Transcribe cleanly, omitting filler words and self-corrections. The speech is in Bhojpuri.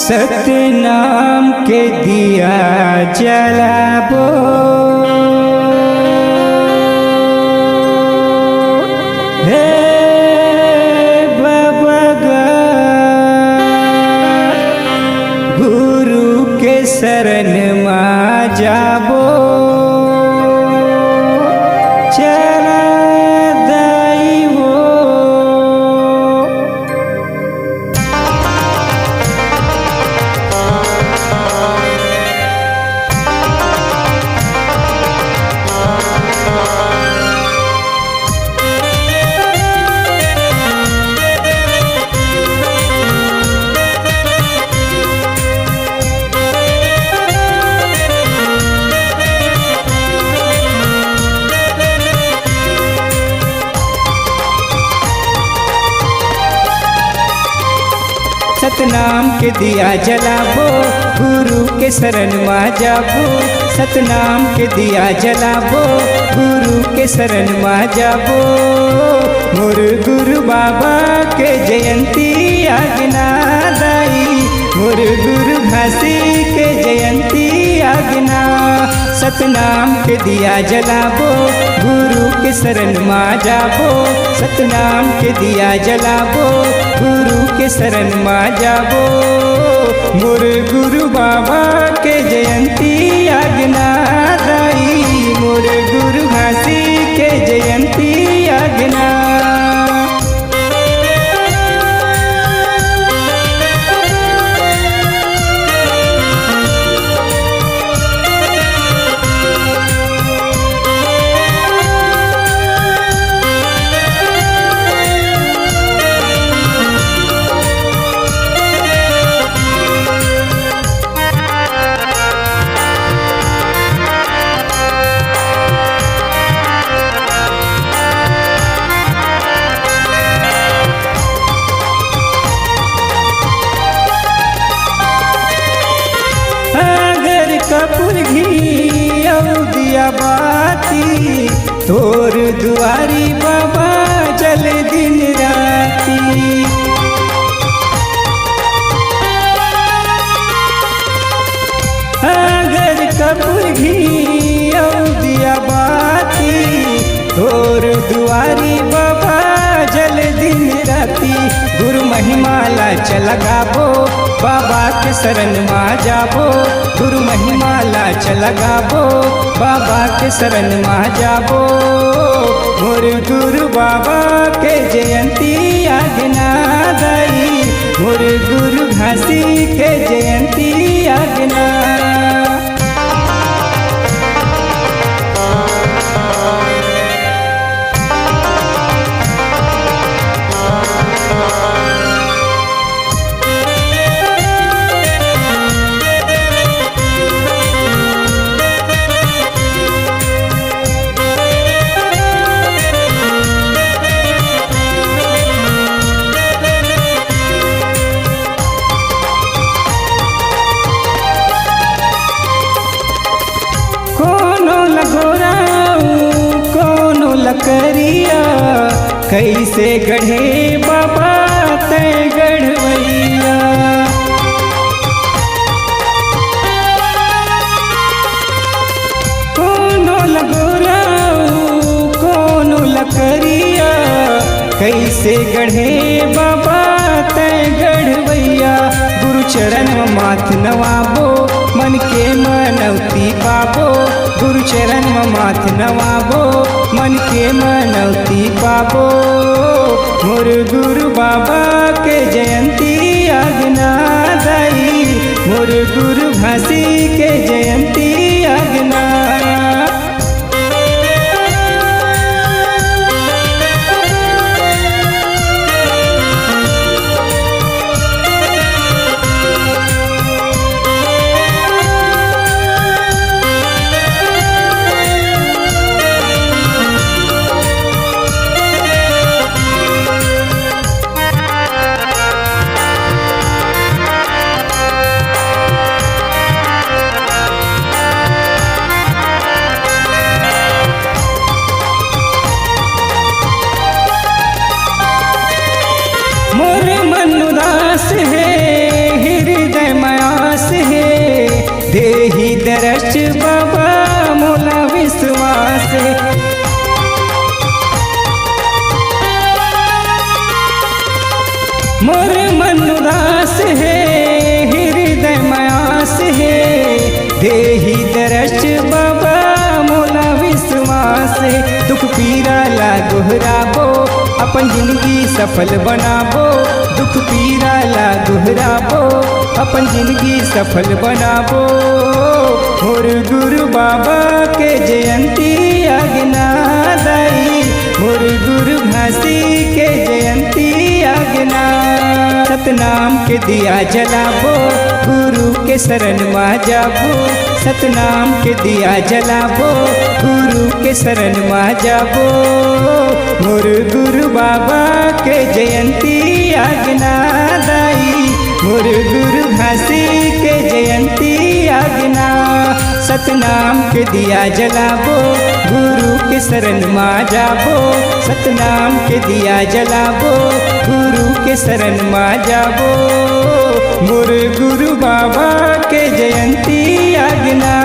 सतनाम के दिया जलाबो, हे बाबा गा गुरु के शरण मा जाबो, चला दाइवो। सतनाम के दिया जलाबो, गुरु के शरण मा जाबो। सतनाम के दिया जलाबो, गुरु के शरण मा जाबो। मोर गुरु बाबा के जयंती आज्ञा दाई, मोर गुरु घासी के जयंती आज्ञा। सतनाम के दिया जलाबो, गुरु के शरण मा जाबो। सतनाम के दिया जलाबो, गुरु के शरण मा जाबो। मोर गुरु बाबा के जयंती आज्ञा दाई, मोर गुरु घासी के जयंती आज्ञा। कपूर घी और दिया बाती, तोर दुआरी बाबा जल दिन राती। अगर कपूर घी और दिया बाती, तोर दुआरी बाबा जल दिन राती। गुरु महिमाला चला गाबो, बाबा के शरण मा जाबो। गुरु महिमाला चला गाबो, बाबा के शरण मा जाबो। मोर गुरु बाबा के जयंती आज्ञा दाई, मोर गुरु घासी के जयंती आज्ञा। करिया कैसे गढ़े बाबा तय गढ़वैया। कोनो लगोराऊ कोनो लकरिया, कैसे गढ़े बाबा तय गढ़वैया। गुरु चरण में माथ नवाबो, मन के मनौती पाबो। गुरु चरण में माथ नवाबो, मन के मनौती पाबो। मोर गुरु बाबा के जयंती आज्ञा दाई, मोर गुरु घासी के जयंती आज्ञा। ट्रस्ट बाबा मोला विश्वास मोर मन उदास है हृदय मयास है देहि दरस बाबा मोला विश्वास है दुख पीरा ला गुहराबो अपन जिंदगी सफल बनाबो दुख पीरा ला गुहराबो अपन जिंदगी सफल बनाबो मोर गुरु बाबा के जयंती आज्ञा दाई मोर गुरु घासी के जयंती आज्ञा सतनाम के दिया जलाबो गुरु के शरण मा जाबो सतनाम के दिया जलाबो गुरु के शरण मा जाबो मोर गुरु बाबा के जयंती आज्ञा दाई मोर गुरु घासी के जयंती आज्ञा सतनाम के दिया जलाबो गुरु के शरण मा जाबो सतनाम के दिया जलाबो गुरु के शरण मा जाबो मोर गुरु बाबा के जयंती आज्ञा